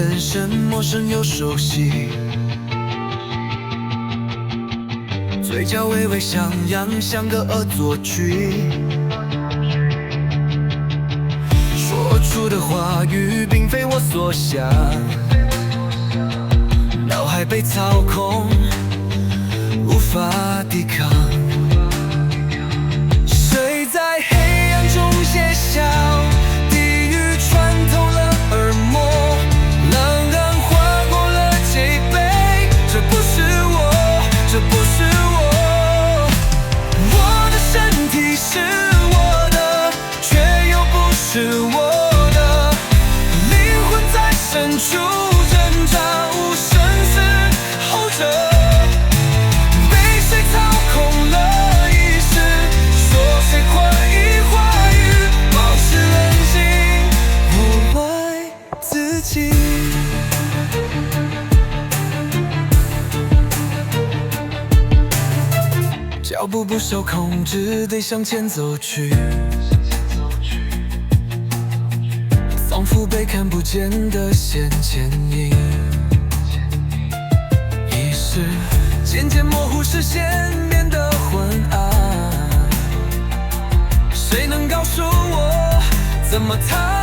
眼神陌生又熟悉，嘴角微微上扬，像个恶作剧。说出的话语并非我所想，脑海被操控，无法抵抗。谁在黑暗中写下地狱穿透了耳膜，浪浪划过了脊背，这不是我，这不是我。我的身体是我的，却又不是我的，灵魂在深处挣扎，无声嘶吼着。脚步不受控制地向前走去，仿佛被看不见的线牵引，意识渐渐模糊，视线变得昏暗。谁能告诉我怎么逃？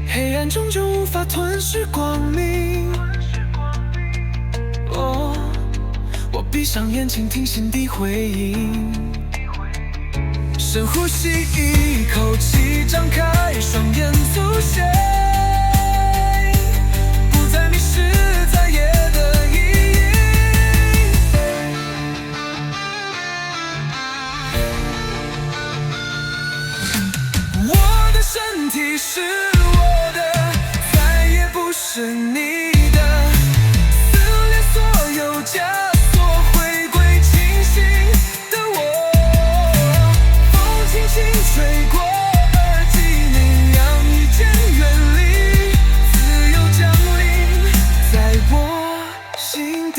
黑暗终究无法吞噬光明。哦，我闭上眼，倾听心底回音。深呼吸一口气，张开双眼，出现，不再迷失在夜的阴影。我的身体是我的，再也不是你的，撕裂所有枷锁，回归清醒的我。风轻轻吹过耳机，明亮一渐远离，自由降临在我心底。